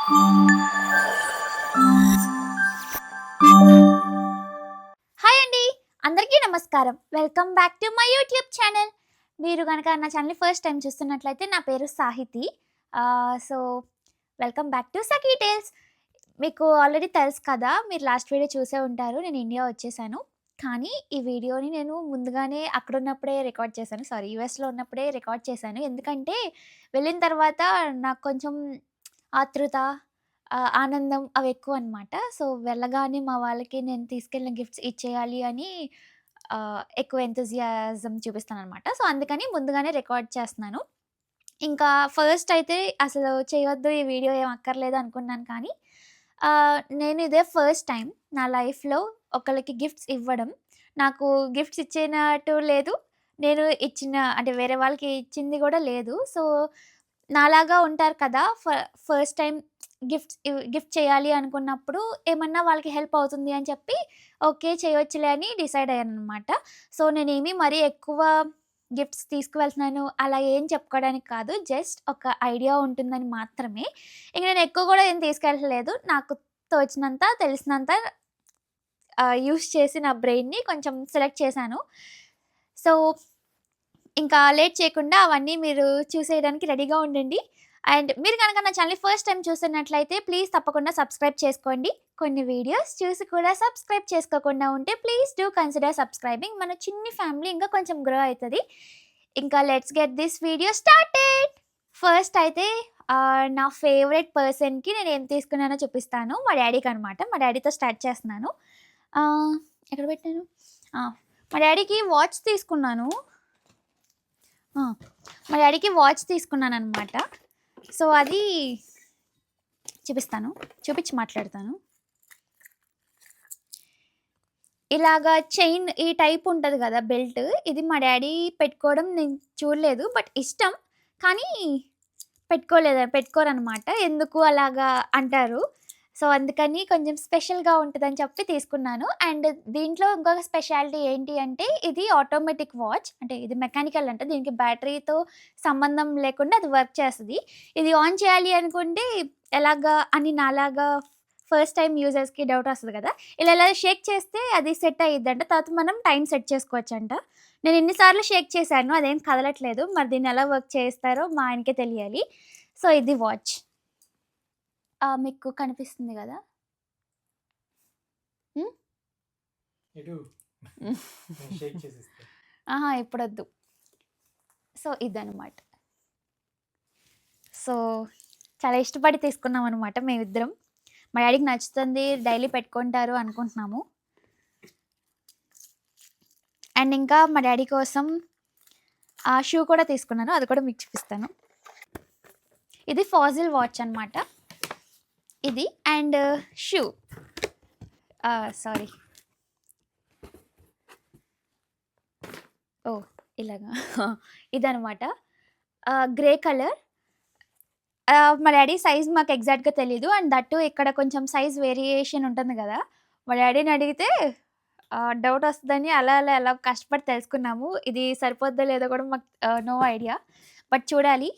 Hi అండి, అందరికీ నమస్కారం. Welcome back to my YouTube channel. మీరు కనుక నా ఛానల్ ఫస్ట్ టైం చూస్తున్నట్లయితే నా పేరు Sahithi. So welcome back to Sakhi tales. మీకు ఆల్రెడీ తెలుసు కదా, మీరు లాస్ట్ వీడియో చూసే ఉంటారు. నేను ఇండియా వచ్చేసాను. కానీ ఈ వీడియోని నేను ముందుగానే అక్కడున్నప్పుడే రికార్డ్ చేశాను. సారీ, యూఎస్‌లో ఉన్నప్పుడే రికార్డ్ చేశాను. ఎందుకంటే వెళ్ళిన తర్వాత నాకు కొంచెం ఆతృత, ఆనందం అవి ఎక్కువనమాట. సో, వెళ్ళగానే మా వాళ్ళకి నేను తీసుకెళ్ళిన గిఫ్ట్స్ ఇచ్చేయాలి అని ఎక్కువ ఎంతూజియాజం చూపిస్తాననమాట. సో, అందుకని ముందుగానే రికార్డ్ చేస్తున్నాను. ఇంకా ఫస్ట్ అయితే అసలు చేయొద్దు, ఈ వీడియో ఏం అక్కర్లేదు అనుకున్నాను. కానీ నేను ఇదే ఫస్ట్ టైం నా లైఫ్‌లో ఒకళ్ళకి గిఫ్ట్స్ ఇవ్వడం. నాకు గిఫ్ట్స్ ఇచ్చినట్టు లేదు. నేను అంటే వేరే వాళ్ళకి ఇచ్చింది గూడా లేదు. సో, నాలాగా ఉంటారు కదా! ఫస్ట్ టైమ్ గిఫ్ట్ చేయాలి అనుకున్నప్పుడు ఏమన్నా వాళ్ళకి హెల్ప్ అవుతుంది అని చెప్పి ఓకే, చేయొచ్చులే అని డిసైడ్ అయ్యాననమాట. సో, నేనేమి మరీ ఎక్కువ గిఫ్ట్స్ తీసుకువెళ్తున్నాను అలా ఏం చెప్పుకోవడానికి కాదు. జస్ట్ ఒక ఐడియా ఉంటుందని మాత్రమే. ఇంక నేను ఎక్కువ గూడా ఏం తీసుకెళ్ళలేదు. నాకు తోచినంత, తెలిసినంత యూజ్ చేసి నా బ్రెయిన్‌ని కొంచెం సెలెక్ట్ చేశాను. సో, ఇంకా లేట్ చేయకుండా అవన్నీ మీరు చూసేయడానికి రెడీగా ఉండండి. అండ్ మీరు గనక నా ఛానల్‌ని ఫస్ట్ టైమ్ చూస్తున్నట్లయితే ప్లీజ్ తప్పకుండా సబ్స్క్రైబ్ చేసుకోండి. కొన్ని వీడియోస్ చూసి కూడా సబ్స్క్రైబ్ చేసుకోకుండా ఉంటే ప్లీజ్ డూ కన్సిడర్ సబ్స్క్రైబింగ్. మన చిన్ని ఫ్యామిలీ ఇంకా కొంచెం గ్రో అయితది. ఇంకా let's get this video started. First అయితే నా ఫేవరెట్ పర్సన్‌కి నేనేం తీసుకున్నానో చూపిస్తాను. మా డ్యాడీకనమాట. మా డ్యాడీతో స్టార్ట్ చేస్తున్నాను. ఎక్కడ పెట్టాను? ఆ! మా డ్యాడీకి వాచ్ తీసుకున్నాను. మా డ్యాడీకి వాచ్ తీసుకున్నాననమాట. సో, అది చూపిస్తాను. చూపించి మాట్లాడతాను. ఇలాగా చైన్ ఈ టైప్ ఉంటది గదా! బెల్ట్. ఇది మా డ్యాడీ పెట్టుకోవడం నేను చూడలేదు. బట్ ఇష్టం. కానీ పెట్టుకోరనమాట. ఎందుకు అలాగా అంటారు. సో, అందుకని కొంచెం స్పెషల్‌గా ఉంటదని చెప్పి తీసుకున్నాను. అండ్ దీంట్లో ఇంకొక స్పెషాలిటీ ఏంటి అంటే, ఇది ఆటోమేటిక్ వాచ్. అంటే ఇది మెకానికల్ అంట. దీనికి బ్యాటరీతో సంబంధం లేకుండా అది వర్క్ చేస్తది. ఇది ఆన్ చేయాలి అనుకుంటే ఎలాగా అని నాలాగా ఫస్ట్ టైమ్ యూజర్స్‌కి డౌట్ వస్తది కదా! ఇలా షేక్ చేస్తే అది సెట్ అయ్యిద్దంట. తర్వాత మనం టైం సెట్ చేసుకోవచ్చంట. నేను ఇన్ని సార్లు షేక్ చేశాను. అదేం కదలట్లేదు. మరి దీన్ని ఎలా వర్క్ చేస్తారో మా ఆయనకే తెలియాలి. సో, ఇది వాచ్. మీకు కనిపిస్తుంది గదా! హ్మ్. ఎటు నేను షేక్ చేసిస్తా. అహా! ఇప్పుడొద్దు. సో, ఇదనమాట. సో, చాలా ఇష్టపడి తీసుకున్నామనమాట మేమిద్దరం. మా డ్యాడీకి నచ్చుతుంది. డైలీ పెట్టుకుంటారు అనుకుంటున్నాము. అండ్ ఇంకా మా డ్యాడీ కోసం షూ కూడా తీసుకున్నాను. అది కూడా మీకు చూపిస్తాను. ఇది ఫాజిల్ వాచ్ అనమాట. ఇది అండ్ షూ. సారీ. ఓహ్! ఇలాగా. ఇదనమాట. Grey colour. మా డ్యాడీ సైజ్ మాకు ఎగ్జాక్ట్‌గా తెలీదు. అండ్ దట్ టూ ఇక్కడ కొంచెం సైజ్ వేరియేషన్ ఉంటుంది గదా! మా డ్యాడీని అడిగితే డౌట్ వస్తదని అలా కష్టపడి తెలుసుకున్నాము. ఇది సరిపోద్దో లేదో కూడా మాకు నో ఐడియా. బట్ చూడాలి.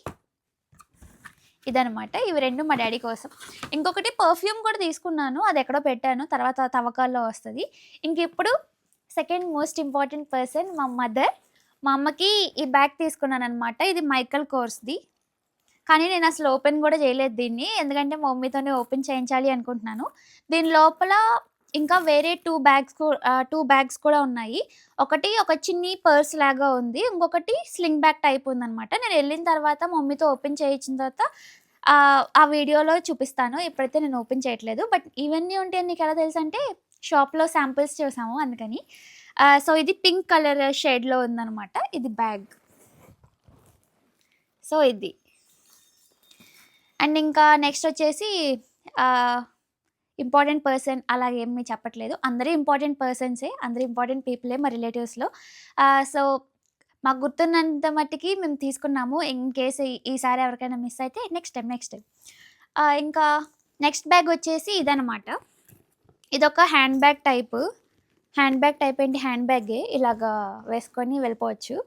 ఇదనమాట. ఇవి 2 మా డ్యాడీ కోసం. ఇంకొకటి పర్ఫ్యూమ్ కూడా తీసుకున్నాను. అది ఎక్కడో పెట్టాను. తర్వాత తవ్వకాల్లో వస్తది. ఇంకిప్పుడు సెకండ్ మోస్ట్ ఇంపార్టెంట్ పర్సన్ మా మదర్. మా అమ్మకి ఈ బ్యాగ్ తీసుకున్నాననమాట. ఇది మైకల్ కోర్స్‌ది. కానీ నేను అసలు ఓపెన్ గూడా చేయలేదు దీన్ని. ఎందుకంటే మా మమ్మీతోనే ఓపెన్ చేయించాలి అనుకుంటున్నాను. దీని లోపల ఇంకా వేరే 2 బ్యాగ్స్ కూడా ఉన్నాయి. ఒకటి ఒక చిన్ని పర్స్ లాగా ఉంది. ఇంకొకటి స్లింగ్ బ్యాగ్ టైప్ ఉందనమాట. నేను ఎళ్ళిన తర్వాత మా మమ్మీతో ఓపెన్ చేయించిన తర్వాత ఆ వీడియోలో చూపిస్తాను. ఇప్పుడైతే నేను ఓపెన్ చేయట్లేదు. బట్ ఇవన్నీ ఉంటాయని నీకెలా తెలుసంటే షాప్‌లో శాంపిల్స్ చూసాము అందుకని. సో, ఇది పింక్ కలర్ షేడ్‌లో ఉందనమాట. ఇది బ్యాగ్. సో, ఇది. అండ్ ఇంకా నెక్స్ట్ వచ్చేసి ఇంపార్టెంట్ పర్సన్ అలాగేమి చెప్పట్లేదు. అందరూ ఇంపార్టెంట్ పర్సన్సే. అందరూ ఇంపార్టెంట్ పీపులే మా రిలేటివ్స్‌లో. సో, మాకు గుర్తున్నంత మట్టికి మేము తీసుకున్నాము. ఇన్ కేస్ ఈసారి ఎవరికైనా మిస్ అయితే నెక్స్ట్ టైమ్. ఇంకా నెక్స్ట్ బ్యాగ్ వచ్చేసి ఇదనమాట. ఇదొక hand bag type. Hand bag ఏంటి, హ్యాండ్ బ్యాగే. ఇలాగా వేసుకొని వెళ్ళిపోవచ్చు.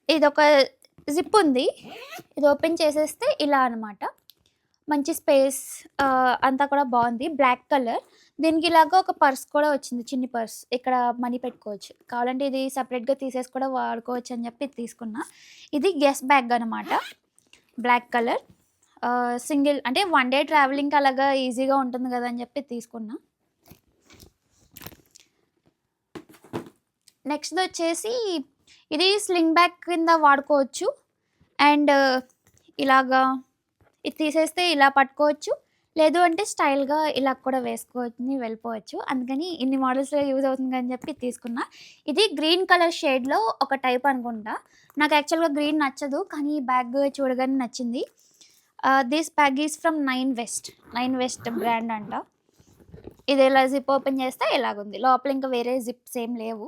ఇదొక జిప్ ఉంది. ఇది ఓపెన్ చేసేస్తే ఇలా అనమాట. మంచి స్పేస్ అంతా కూడా బాగుంది. Black colour. దీనికి ఇలాగా ఒక పర్స్ కూడా వచ్చింది. చిన్ని పర్స్. ఇక్కడ మనీ పెట్టుకోవచ్చు. కావాలంటే ఇది సెపరేట్‌గా తీసేసి కూడా వాడుకోవచ్చు అని చెప్పి ఇది తీసుకున్నా. ఇది గెస్ బ్యాగ్ అనమాట. Black colour. సింగిల్ అంటే వన్ డే ట్రావెలింగ్‌కి అలాగా ఈజీగా ఉంటుంది కదా అని చెప్పి తీసుకున్నా. నెక్స్ట్‌ది వచ్చేసి ఇది స్లింగ్ బ్యాగ్ కింద వాడుకోవచ్చు. అండ్ ఇలాగా ఇది తీసేస్తే ఇలా పట్టుకోవచ్చు. లేదు అంటే స్టైల్‌గా ఇలా కూడా వేసుకొని వెళ్ళిపోవచ్చు. అందుకని ఇన్ని మోడల్స్‌లో యూజ్ అవుతుంది అని చెప్పి ఇది తీసుకున్నా. ఇది గ్రీన్ కలర్ షేడ్‌లో ఒక టైప్ అనుకుంటా. నాకు యాక్చువల్‌గా గ్రీన్ నచ్చదు. కానీ ఈ బ్యాగ్ చూడగానే నచ్చింది. This bag is from 9 west. 9 west brand అంట. ఇది ఇలా జిప్ ఓపెన్ చేస్తే ఇలాగుంది. లోపల ఇంకా వేరే జిప్స్ ఏం లేవు.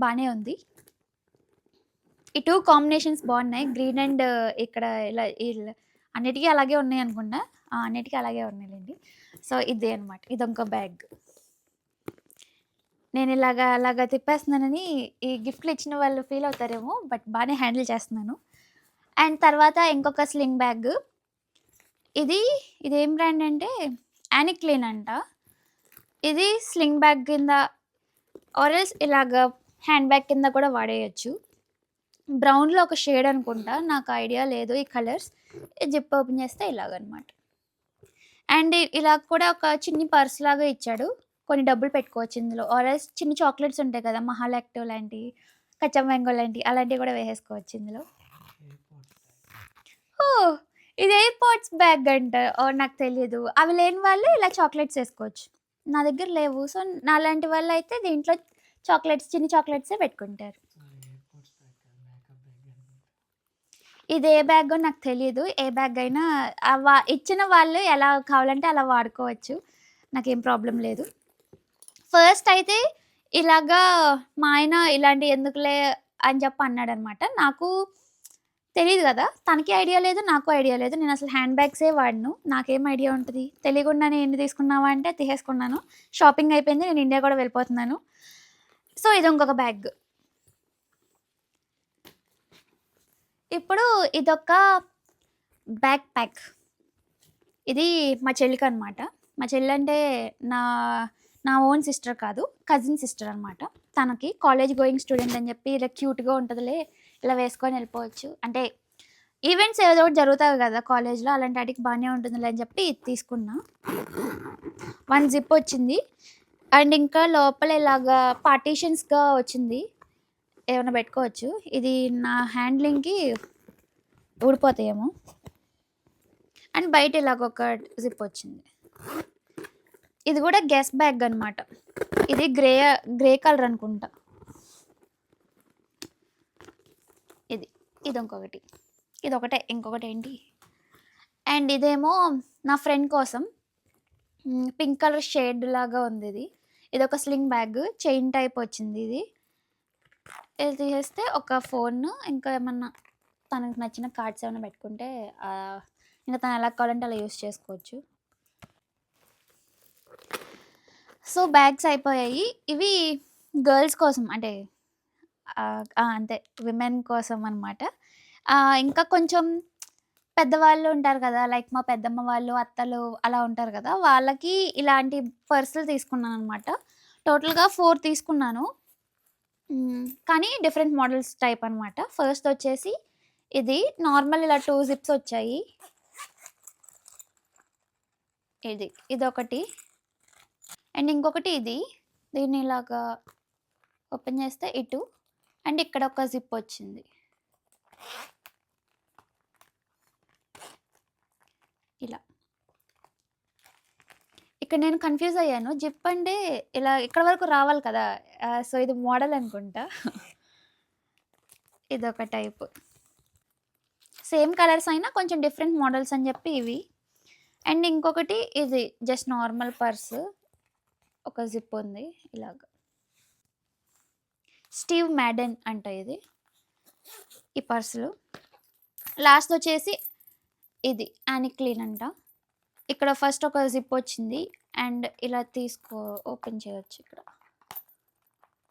బానే ఉంది. ఈ 2 కాంబినేషన్స్ బాగున్నాయి. గ్రీన్ అండ్ ఇక్కడ ఇలా అన్నిటికీ అలాగే ఉన్నాయి అనుకుంటా. అన్నిటికీ అలాగే ఉన్నాయిలెండి. సో, ఇదే అనమాట. ఇదొక బ్యాగ్. నేను అలాగా తిప్పేస్తున్నానని ఈ గిఫ్ట్‌లు ఇచ్చిన వాళ్ళు ఫీల్ అవుతారేమో. బట్ బానే హ్యాండిల్ చేస్తున్నాను. అండ్ తర్వాత ఇంకొక స్లింగ్ బ్యాగ్. ఇదేం బ్రాండ్ అంటే యానిక్లీన్ అంట. ఇది స్లింగ్ బ్యాగ్ కింద ఆర్ ఎల్స్ ఇలాగా హ్యాండ్ బ్యాగ్ కింద కూడా వాడేయొచ్చు. బ్రౌన్‌లో ఒక షేడ్ అనుకుంటా. నాకు ఐడియా లేదు ఈ కలర్స్. జిప్ ఓపెన్ చేస్తే ఇలాగనమాట. అండ్ ఇలా కూడా ఒక చిన్ని పర్స్ లాగా ఇచ్చాడు. కొన్ని డబ్బులు పెట్టుకోవచ్చు ఇందులో. ఆర్ ఎల్స్ చిన్న చాక్లెట్స్ ఉంటాయి కదా! మహాలాక్టో లాంటివి, కచ్చా మ్యాంగో లాంటివి అలాంటివి కూడా వేసేసుకోవచ్చు ఇందులో. ఓహ్! ఇది ఎయిర్‌పోడ్స్ బ్యాగ్ అంట. ఓహ్! నాకు తెలీదు. అవి లేని వాళ్ళు ఇలా చాక్లెట్స్ ఏసుకోవచ్చు. నా దగ్గర లేవు. సో, నాలాంటి వాళ్ళైతే దీంట్లో చిన్ని చాక్లెట్సే పెట్టుకుంటారు. ఇది ఏ బ్యాగో నాకు తెలీదు. ఏ బ్యాగ్ అయినా ఇచ్చిన వాళ్ళు ఎలా కావాలంటే అలా వాడుకోవచ్చు. నాకేం ప్రాబ్లమ్ లేదు. ఫస్ట్ అయితే ఇలాగా మా ఆయన ఇలాంటివి ఎందుకులే అని చెప్పి అన్నాడనమాట. నాకు తెలీదు గదా! తనకి ఐడియా లేదు. నాకు ఐడియా లేదు. నేనసలు హ్యాండ్ బ్యాగ్సే వాడను. నాకేం ఐడియా ఉంటది? తెలియకుండానే ఎన్ని తీసుకున్నావా అంటే తీసేసుకున్నాను. షాపింగ్ అయిపోయింది. నేను ఇండియా కూడా వెళ్ళిపోతున్నాను. సో, ఇది ఇంకొక బ్యాగ్. ఇప్పుడు ఇదొక బ్యాక్ ప్యాక్. ఇది మా చెల్లికనమాట. మా చెల్లంటే నా నా ఓన్ సిస్టర్ కాదు. కజిన్ సిస్టర్ అనమాట. తనకి కాలేజ్ గోయింగ్ స్టూడెంట్ అని చెప్పి ఇలా క్యూట్‌గా ఉంటదిలే, ఇలా వేసుకొని వెళ్ళిపోవచ్చు. అంటే ఈవెంట్స్ ఏదో ఒకటి జరుగుతాయి కదా కాలేజ్‌లో. అలాంటి వాటికి బానే ఉంటుందిలే అని చెప్పి ఇది తీసుకున్నా. 1 జిప్ వచ్చింది. అండ్ ఇంకా లోపల ఇలాగా పార్టీషన్స్‌గా వచ్చింది. ఏమన్నా పెట్టుకోవచ్చు. ఇది నా హ్యాండ్లింగ్‌కి ఊడిపోతాయేమో. అండ్ బయట ఇలాగొక జిప్ వచ్చింది. ఇది కూడా గెస్ బ్యాగ్ అనమాట. ఇది గ్రే కలర్ అనుకుంటా. ఇది ఇంకొకటి. ఇదొకటే. ఇంకొకటేంటి? అండ్ ఇదేమో నా ఫ్రెండ్ కోసం పింక్ కలర్ షేడ్ లాగా ఉంది ఇది. ఇదొక స్లింగ్ బ్యాగ్. చైన్ టైప్ వచ్చింది ఇది. ఇది తీసేస్తే ఒక ఫోను, ఇంకా ఏమన్నా తనకు నచ్చిన కార్డ్స్ ఏమైనా పెట్టుకుంటే ఇంకా తను ఎలా కావాలంటే అలా యూజ్ చేసుకోవచ్చు. సో, బ్యాగ్స్ అయిపోయాయి. ఇవి గర్ల్స్ కోసం అంటే అంతే విమెన్ కోసం అనమాట. ఇంకా కొంచెం పెద్దవాళ్ళు ఉంటారు కదా! లైక్ మా పెద్దమ్మ వాళ్ళు, అత్తలు అలా ఉంటారు కదా! వాళ్ళకి ఇలాంటి పర్సులు తీసుకున్నాననమాట. టోటల్‌గా 4 తీసుకున్నాను. కానీ డిఫరెంట్ మోడల్స్ టైప్ అనమాట. ఫస్ట్ వచ్చేసి ఇది నార్మల్ ఇలా 2 జిప్స్ వచ్చాయి. ఇదొకటి. అండ్ ఇంకొకటి ఇది. దీన్ని ఇలాగా ఓపెన్ చేస్తే ఇటు అండ్ ఇక్కడ ఒక జిప్ వచ్చింది. ఇలా. ఇక్కడ నేను కన్‌ఫ్యూజ్ అయ్యాను. జిప్ అంటే ఇలా ఇక్కడ వరకు రావాలి కదా! సో, ఇది మోడల్ అనుకుంటా. ఇదొక టైపు. సేమ్ కలర్స్ అయినా కొంచెం డిఫరెంట్ మోడల్స్ అని చెప్పి ఇవి. అండ్ ఇంకొకటి ఇది జస్ట్ నార్మల్ పర్స్. ఒక జిప్ ఉంది ఇలాగ. స్టీవ్ మ్యాడెన్ అంట ఇది. ఈ పర్సులు. లాస్ట్ వచ్చేసి ఇది యానిక్లీన్ అంట. ఇక్కడ ఫస్ట్ ఒక జిప్ వచ్చింది. అండ్ ఇలా ఓపెన్ చేయొచ్చు ఇక్కడ.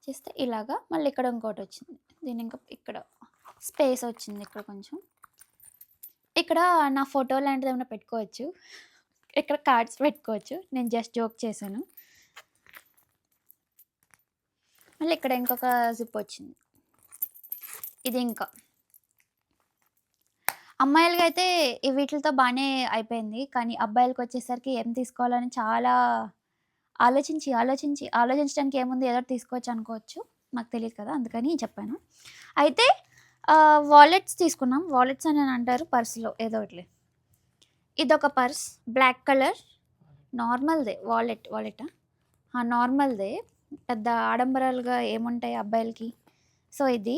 చేస్తే ఇలాగా మళ్ళీ ఇక్కడ ఇంకోటి వచ్చింది. దీని ఇంకా ఇక్కడ స్పేస్ వచ్చింది ఇక్కడ కొంచెం. ఇక్కడ నా ఫోటో లాంటిది ఏమైనా పెట్టుకోవచ్చు. ఇక్కడ కార్డ్స్ పెట్టుకోవచ్చు. నేను జస్ట్ జోక్ చేశాను. మళ్ళీ ఇక్కడ ఇంకొక జిప్ వచ్చింది. ఇది ఇంకా అమ్మాయిలకి అయితే వీటితో బాగానే అయిపోయింది. కానీ అబ్బాయిలకి వచ్చేసరికి ఏం తీసుకోవాలని చాలా ఆలోచించడానికి ఏముంది ఏదో ఒకటి తీసుకోవచ్చు అనుకోవచ్చు. నాకు తెలియదు కదా అందుకని చెప్పాను. అయితే వాలెట్స్ తీసుకున్నాం. వాలెట్స్ అని అంటారు పర్స్లో ఏదో ఒకటి. ఇదొక పర్స్ బ్లాక్ కలర్ నార్మల్దే. వాలెటా నార్మల్దే. పెద్ద ఆడంబరాలుగా ఏముంటాయి అబ్బాయిలకి. సో ఇది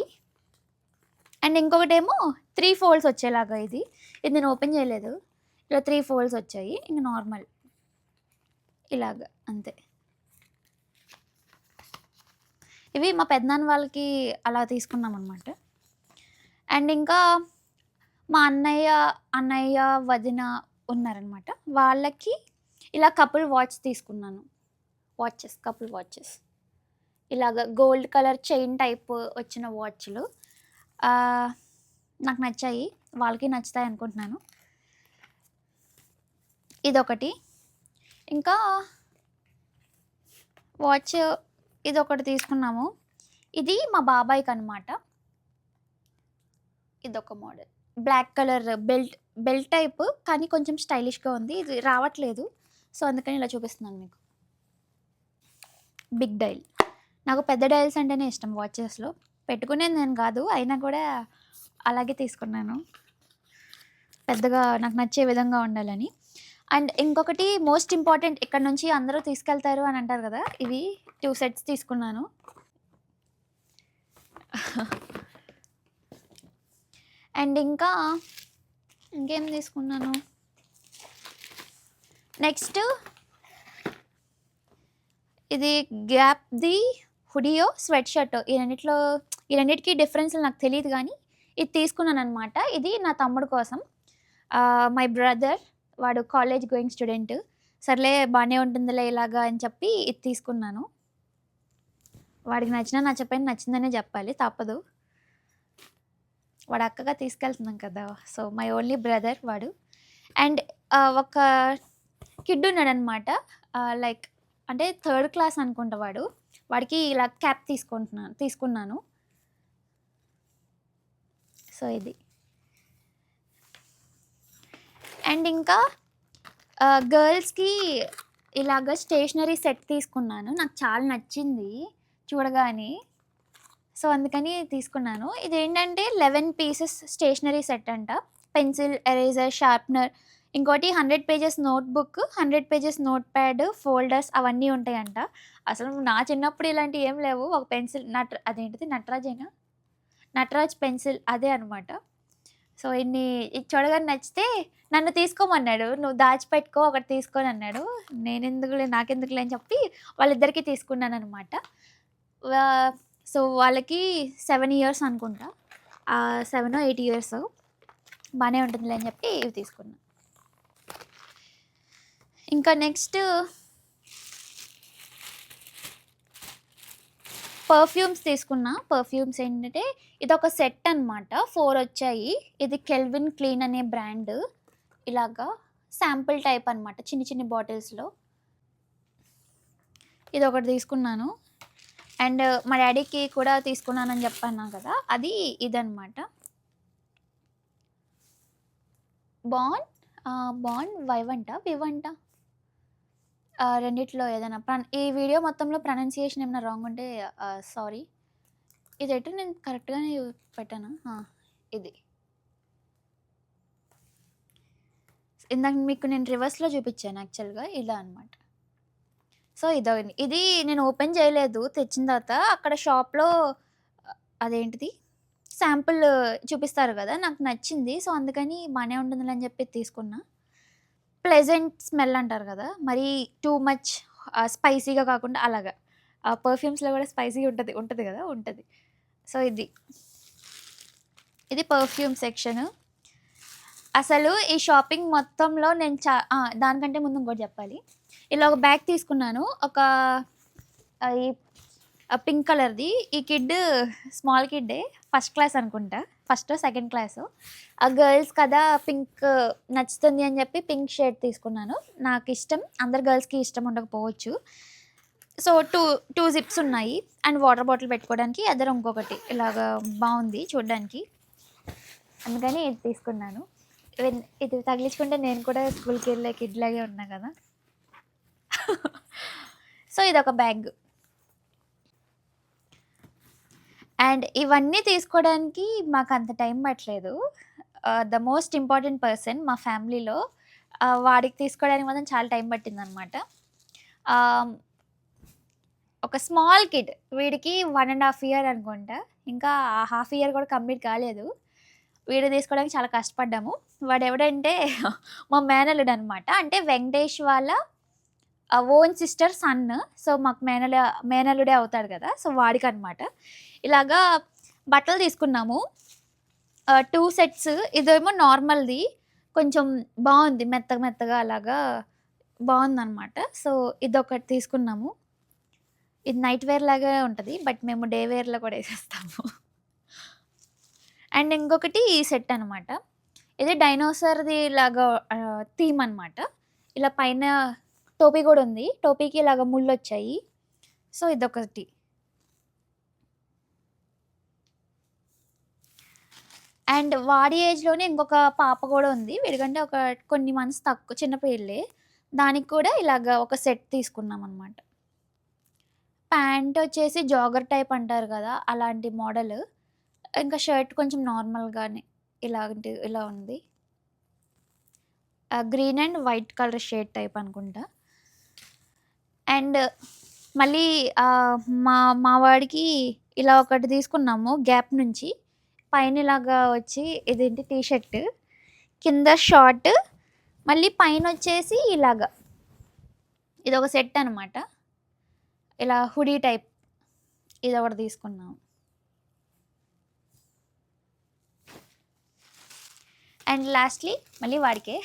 అండ్ ఇంకొకటేమో 3 ఫోల్డ్స్ వచ్చేలాగా ఇది నేను ఓపెన్ చేయలేదు. ఇలా 3 ఫోల్డ్స్ వచ్చాయి. ఇంక నార్మల్ ఇలాగ అంతే. ఇవి మా పెద్దనాన్న వాళ్ళకి అలా తీసుకున్నాం అనమాట. అండ్ ఇంకా మా అన్నయ్య వదిన ఉన్నారనమాట. వాళ్ళకి ఇలా కపుల్ వాచ్ తీసుకున్నాను. కపుల్ వాచెస్ ఇలాగ గోల్డ్ కలర్ చైన్ టైప్ వచ్చిన వాచ్లు నాకు నచ్చాయి. వాళ్ళకి నచ్చుతాయి అనుకుంటున్నాను. ఇదొకటి. ఇంకా వాచ్ ఇదొకటి తీసుకున్నాము. ఇది మా బాబాయ్కి అనమాట. ఇదొక model black colour belt type కానీ కొంచెం స్టైలిష్గా ఉంది. ఇది రావట్లేదు సో అందుకని ఇలా చూపిస్తున్నాను మీకు. Big dial. నాకు పెద్ద డైల్స్ అంటేనే ఇష్టం వాచెస్లో. పెట్టుకునేది నేను కాదు, అయినా కూడా అలాగే తీసుకున్నాను పెద్దగా నాకు నచ్చే విధంగా ఉండాలని. అండ్ ఇంకొకటి మోస్ట్ ఇంపార్టెంట్, ఇక్కడ నుంచి అందరూ తీసుకెళ్తారు అని అంటారు కదా, ఇవి 2 సెట్స్ తీసుకున్నాను. అండ్ ఇంకేం తీసుకున్నాను. నెక్స్ట్ ఇది గ్యాప్ది హుడియో స్వెట్ షర్ట్. ఈ రెండింటికి డిఫరెన్స్ నాకు తెలియదు కానీ ఇది తీసుకున్నాను అనమాట. ఇది నా తమ్ముడు కోసం. మై బ్రదర్, వాడు కాలేజ్ గోయింగ్ స్టూడెంట్. సర్లే బాగానే ఉంటుందిలే ఇలాగా అని చెప్పి ఇది తీసుకున్నాను. వాడికి నచ్చకపోయినా నచ్చిందనే చెప్పాలి, తప్పదు. వాడు అక్కగా తీసుకెళ్తున్నాం కదా, సో మై ఓన్లీ బ్రదర్ వాడు. అండ్ ఒక కిడ్ ఉన్నాడు అనమాట, లైక్ అంటే 3rd క్లాస్ అనుకుంటా. వాడికి ఇలా క్యాప్ తీసుకున్నాను. సో ఇది. అండ్ ఇంకా గర్ల్స్కి ఇలాగ స్టేషనరీ సెట్ తీసుకున్నాను. నాకు చాలా నచ్చింది చూడగానే, సో అందుకని తీసుకున్నాను. ఇదేంటంటే 11 పీసెస్ స్టేషనరీ సెట్ అంట. పెన్సిల్, ఎరేజర్, షార్ప్నర్, ఇంకోటి 100 pages notebook, 100 pages note pad, folders అవన్నీ ఉంటాయంట. అసలు నా చిన్నప్పుడు ఇలాంటివి ఏం లేవు. ఒక పెన్సిల్ అదేంటిది నటరాజ్ పెన్సిల్ అదే అనమాట. సో ఇది చూడగానే నచ్చితే నన్ను తీసుకోమన్నాడు. నువ్వు దాచిపెట్టుకో, ఒకటి తీసుకొని అన్నాడు. నాకెందుకులే అని చెప్పి వాళ్ళిద్దరికీ తీసుకున్నాను అనమాట. సో వాళ్ళకి 7 ఇయర్స్ అనుకుంటా, 7 or 8 ఇయర్స్. బాగానే ఉంటుందిలే అని చెప్పి ఇవి తీసుకున్నాను. ఇంకా నెక్స్ట్ పర్ఫ్యూమ్స్ తీసుకున్నా. పర్ఫ్యూమ్స్ ఏంటంటే ఇది ఒక సెట్ అనమాట, 4 వచ్చాయి. ఇది కెల్విన్ క్లీన్ అనే బ్రాండ్. ఇలాగా శాంపుల్ టైప్ అనమాట, చిన్ని బాటిల్స్లో. ఇది ఒకటి తీసుకున్నాను. అండ్ మా డాడీకి కూడా తీసుకున్నానని చెప్పాను కదా, అది ఇదనమాట. బాండ్ వివంట రెండిట్లో ఏదైనా ఈ వీడియో మొత్తంలో ప్రొనౌన్సియేషన్ ఏమైనా రాంగ్ ఉంటే సారీ. ఇది ఎటు నేను కరెక్ట్గానే పెట్టాను. ఇది ఇందాక మీకు నేను రివర్స్లో చూపించాను యాక్చువల్గా, ఇలా అనమాట. సో ఇది నేను ఓపెన్ చేయలేదు. తెచ్చిన తర్వాత అక్కడ షాప్లో అదేంటిది శాంపుల్ చూపిస్తారు కదా, నాకు నచ్చింది. సో అందుకని బాగానే ఉంటుందిలే అని చెప్పి తీసుకున్నా. ప్లెజెంట్ స్మెల్ అంటారు కదా, మరి టూ మచ్ స్పైసీగా కాకుండా అలాగా. పర్ఫ్యూమ్స్లో కూడా స్పైసీ ఉంటుంది కదా, ఉంటుంది. సో ఇది పర్ఫ్యూమ్ సెక్షన్. అసలు ఈ షాపింగ్ మొత్తంలో నేను దానికంటే ముందు ఇంకోటి చెప్పాలి. ఇలా ఒక బ్యాగ్ తీసుకున్నాను, ఒక పింక్ కలర్ది. ఈ కిడ్ స్మాల్ కిడ్డే, 1st క్లాస్ అనుకుంటా, ఫస్ట్ సెకండ్ క్లాసు. ఆ గర్ల్స్ కదా పింక్ నచ్చుతుంది అని చెప్పి పింక్ షేడ్ తీసుకున్నాను. నాకు ఇష్టం, అందరు గర్ల్స్కి ఇష్టం ఉండకపోవచ్చు. సో టూ జిప్స్ ఉన్నాయి అండ్ వాటర్ బాటిల్ పెట్టుకోవడానికి అదర్ ఇంకొకటి ఇలాగా బాగుంది చూడడానికి, అందుకని ఇది తీసుకున్నాను. ఇది తగిలించుకుంటే నేను కూడా స్కూల్కి వెళ్ళే కిడ్ లాగే ఉన్నా కదా. సో ఇదొక బ్యాగ్. అండ్ ఇవన్నీ తీసుకోవడానికి మాకు అంత టైం పట్టలేదు. ద మోస్ట్ ఇంపార్టెంట్ పర్సన్ మా ఫ్యామిలీలో, వాడికి తీసుకోవడానికి మాత్రం చాలా టైం పట్టిందనమాట. ఒక స్మాల్ కిడ్, వీడికి 1.5 year అనుకుంటా, ఇంకా హాఫ్ ఇయర్ కూడా కంప్లీట్ కాలేదు. వీడు తీసుకోవడానికి చాలా కష్టపడ్డాము. వాడు ఎవడంటే మా మేనల్లుడు అనమాట, అంటే వెంకటేష్ వాళ్ళ ఓన్ సిస్టర్ సన్. సో మాకు మేనల్లుడే అవుతాడు కదా, సో వాడికి అనమాట. ఇలాగా బట్టలు తీసుకున్నాము 2 sets. ఇదేమో నార్మల్ది, కొంచెం బాగుంది, మెత్తగా మెత్తగా అలాగా బాగుందన్నమాట. సో ఇదొకటి తీసుకున్నాము. ఇది నైట్ వేర్ లాగా ఉంటుంది, బట్ మేము డే వేర్లో కూడా వేసేస్తాము. అండ్ ఇంకొకటి ఈ సెట్ అనమాట. ఇది డైనోసార్ది లాగా థీమ్ అనమాట. ఇలా పైన టోపీ కూడా ఉంది, టోపీకి ఇలాగ ముళ్ళు వచ్చాయి. సో ఇదొకటి. అండ్ వాడి ఏజ్లోనే ఇంకొక పాప కూడా ఉంది, వీడికంటే ఒక కొన్ని మంత్స్ తక్కువ, చిన్న పిల్లే. దానికి కూడా ఇలాగ ఒక సెట్ తీసుకున్నాం అనమాట. ప్యాంట్ వచ్చేసి జాగర్ టైప్ అంటారు కదా, అలాంటి మోడల్. ఇంకా షర్ట్ కొంచెం నార్మల్గానే ఇలా ఉంది. Green and white colour shade type అనుకుంటా. అండ్ మళ్ళీ మా వాడికి ఇలా ఒకటి తీసుకున్నాము గ్యాప్ నుంచి. పైన ఇలాగా వచ్చి ఇదేంటి టీ షర్ట్, కింద షార్ట్, మళ్ళీ పైన వచ్చేసి ఇలాగా ఇది ఒక సెట్ అనమాట. ఇలా హుడీ టైప్ ఇది ఒకటి తీసుకున్నాము. అండ్ లాస్ట్లీ మళ్ళీ వాడికే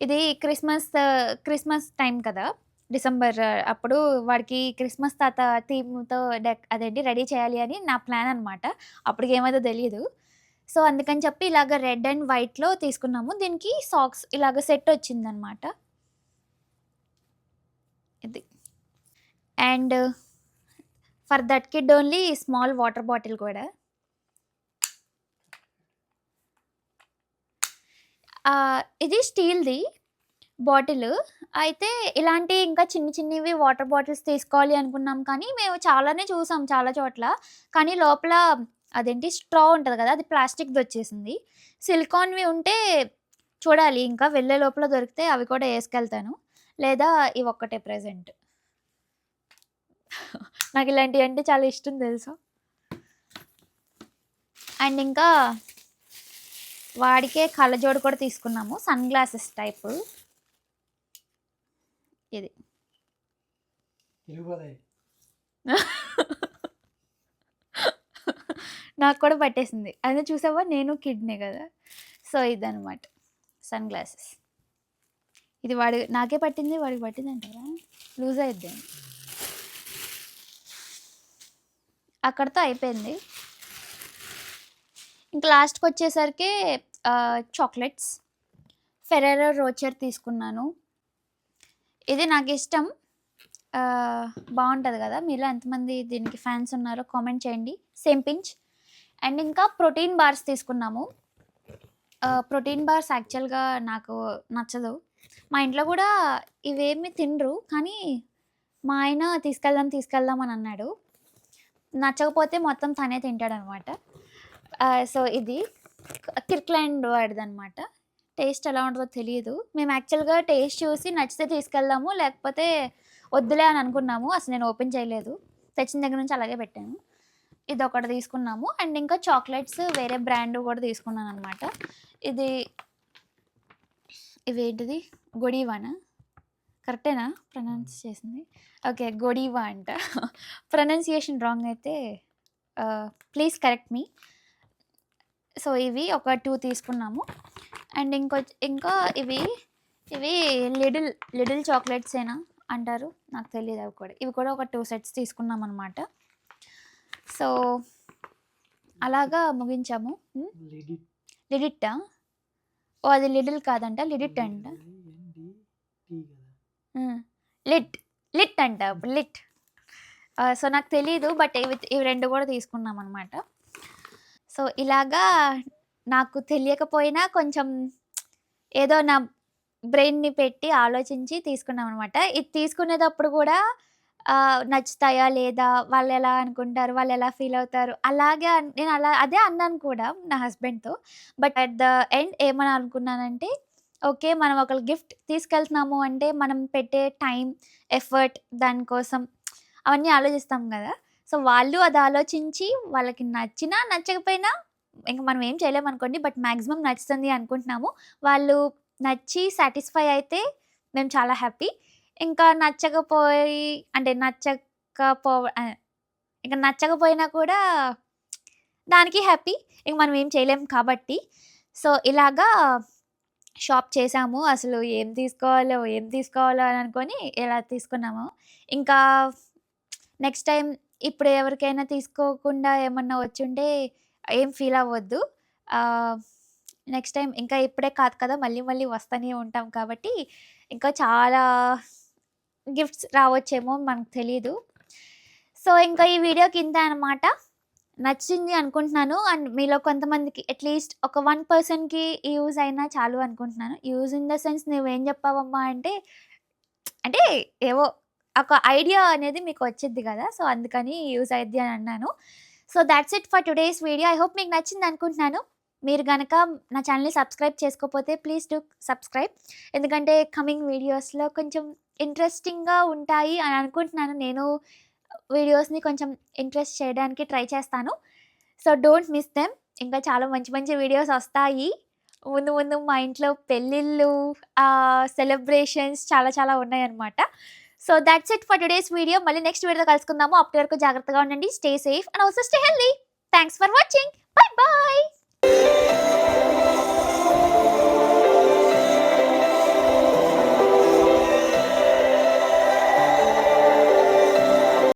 ఇది క్రిస్మస్ టైం కదా, డిసెంబర్ అప్పుడు వాడికి క్రిస్మస్ తాత థీమ్తో అదేంటి రెడీ చేయాలి అని నా ప్లాన్ అనమాట. అప్పటికి ఏమైందో తెలియదు. సో అందుకని చెప్పి ఇలాగ రెడ్ అండ్ వైట్లో తీసుకున్నాము. దీనికి సాక్స్ ఇలాగ సెట్ వచ్చిందనమాట ఇది. And for that kid only small water bottle కూడా. ఇది స్టీల్ది బాటిల్. అయితే ఇలాంటి ఇంకా చిన్నవి వాటర్ బాటిల్స్ తీసుకోవాలి అనుకున్నాం, కానీ మేము చాలానే చూసాం చాలా చోట్ల. కానీ లోపల అదేంటి స్ట్రా ఉంటుంది కదా, అది ప్లాస్టిక్ది వచ్చేసింది. సిలికాన్వి ఉంటే చూడాలి, ఇంకా వెళ్ళే లోపల దొరికితే అవి కూడా వేసుకెళ్తాను, లేదా ఇవి ఒక్కటే ప్రెజెంట్. నాకు ఇలాంటివి అంటే చాలా ఇష్టం తెలుసా. అండ్ ఇంకా వాడికే కళ్ళజోడు కూడా తీసుకున్నాము, సన్ గ్లాసెస్ టైప్. ఇది నాకు కూడా పట్టేసింది, అదే చూసావా, నేను కిడ్నీ కదా. సో ఇదనమాట సన్ గ్లాసెస్. ఇది నాకే పట్టింది, వాడికి పట్టింది అంటారా, లూజ్ అయిద్ది. అక్కడితో అయిపోయింది. ఇంకా లాస్ట్కి వచ్చేసరికి చాక్లెట్స్ ఫెరెరో రోచర్ తీసుకున్నాను. ఇది నాకు ఇష్టం, బాగుంటుంది కదా. మీలో ఎంతమంది దీనికి ఫ్యాన్స్ ఉన్నారో కామెంట్ చేయండి. Same pinch. అండ్ ఇంకా ప్రోటీన్ బార్స్ తీసుకున్నాము. ప్రోటీన్ బార్స్ యాక్చువల్గా నాకు నచ్చదు, మా ఇంట్లో కూడా ఇవేమి తినరు, కానీ మా ఆయన తీసుకెళ్దాం అని అన్నాడు. నచ్చకపోతే మొత్తం తనే తింటాడనమాట. సో ఇది కిర్క్లాండ్ వాడిది అనమాట. టేస్ట్ ఎలా ఉంటుందో తెలియదు. మేము యాక్చువల్గా టేస్ట్ చూసి నచ్చితే తీసుకెళ్దాము, లేకపోతే వద్దులే అని అనుకున్నాము. అసలు నేను ఓపెన్ చేయలేదు, తెచ్చిన దగ్గర నుంచి అలాగే పెట్టాను. ఇది ఒకటి తీసుకున్నాము. అండ్ ఇంకా చాక్లెట్స్ వేరే బ్రాండ్ కూడా తీసుకున్నాను అనమాట. ఇవేంటిది, గొడీవానా, కరెక్టేనా ప్రొనౌన్స్ చేసింది? ఓకే, గొడీవా అంట. ప్రొనౌన్సియేషన్ రాంగ్ అయితే ప్లీజ్ కరెక్ట్ మీ. సో ఇవి ఒక 2 తీసుకున్నాము. అండ్ ఇంకా ఇవి లిటిల్ చాక్లెట్స్ ఏనా అంటారు, నాకు తెలియదు. ఇవి కూడా ఒక 2 sets తీసుకున్నాం అనమాట. సో అలాగా ముగించాము. లిడిట్ లిడిట్టా? ఓ అది లిడిల్ కాదంట, లిడిట్ అంట. టీ కదా. లిట్ లిట్ అంట, లిట్. సో నాకు తెలీదు, బట్ ఇవి 2 కూడా తీసుకున్నాం అనమాట. సో ఇలాగా నాకు తెలియకపోయినా కొంచెం ఏదో నా బ్రెయిన్‌ని పెట్టి ఆలోచించి తీసుకున్నాం అనమాట. ఇది తీసుకునేటప్పుడు కూడా నచ్చుతాయా లేదా? వాళ్ళెలా అనుకుంటారు? వాళ్ళెలా ఫీల్ అవుతారు? అలాగే నేను అదే అన్నాను కూడా నా హస్బెండ్‌తో. బట్ అట్ ద ఎండ్ ఏమని అనుకున్నానంటే, ఓకే. మనం ఒకళ్ళ గిఫ్ట్ తీసుకెళ్తున్నాము అంటే మనం పెట్టే టైం, ఎఫర్ట్ దానికోసం అవన్నీ ఆలోచిస్తాం గదా! సో వాళ్ళు అది ఆలోచించి వాళ్ళకి నచ్చినా, నచ్చకపోయినా ఇంక మనం ఏం చేయలేమనుకోండి. బట్ మాక్సిమం నచ్చుతుంది అనుకుంటున్నాము. వాళ్ళు నచ్చి సాటిస్ఫై అయితే మేము చాలా హ్యాపీ. ఇంకా నచ్చకపోయి అంటే ఇంక నచ్చకపోయినా కూడా దానికి హ్యాపీ. ఇంక మనం ఏం చేయలేం కాబట్టి. సో ఇలాగా షాప్ చేసాము. అసలు ఏం తీసుకోవాలో అని అనుకోని ఇలా తీసుకున్నాము. ఇంకా నెక్స్ట్ టైమ్ ఇప్పుడు ఎవరికైనా తీసుకోకుండా ఏమన్నా వచ్చుంటే ఏం ఫీల్ అవ్వద్దు. నెక్స్ట్ టైమ్ ఇంకా ఇప్పుడే కాదు కదా! మళ్ళీ మళ్ళీ వస్తూనే ఉంటాం కాబట్టి ఇంకా చాలా గిఫ్ట్స్ రావచ్చేమో మనకు తెలీదు. సో ఇంకా ఈ వీడియోకి ఇంతే అనమాట. నచ్చింది అనుకుంటున్నాను. అండ్ మీలో కొంతమందికి అట్‌లీస్ట్ ఒక 1 పర్సన్‌కి యూజ్ అయినా చాలు అనుకుంటున్నాను. యూజ్ ఇన్ ద సెన్స్ నువ్వేం చెప్పావమ్మా అంటే, అంటే ఏవో ఒక ఐడియా అనేది మీకు వచ్చిద్ది గదా! సో అందుకని యూజ్ అయిద్ది అని అన్నాను. So thoughts it for today's video. I hope మీకు నచ్చింది అనుకుంటున్నాను. మీరు గనక నా ఛానెల్‌ని సబ్స్క్రైబ్ చేసుకోకపోతే ప్లీజ్ డూ సబ్స్క్రైబ్. ఎందుకంటే కమింగ్ వీడియోస్‌లో కొంచెం ఇంట్రెస్టింగ్‌గా ఉంటాయి అని అనుకుంటున్నాను. నేను వీడియోస్‌ని కొంచెం ఇంట్రెస్ట్ చేయడానికి ట్రై చేస్తాను. So don't miss them. ఇంకా చాలా మంచి మంచి వీడియోస్ వస్తాయి. ముందు ముందు మా ఇంట్లో పెళ్ళిళ్ళు, సెలబ్రేషన్స్ చాలా చాలా ఉన్నాయన్నమాట. So thoughts it for today's video. మళ్ళీ నెక్స్ట్ వీడియోలో కలుసుకుందాము. అప్పటి వరకు జాగ్రత్తగా ఉండండి. Stay safe and also stay healthy. Thanks for watching.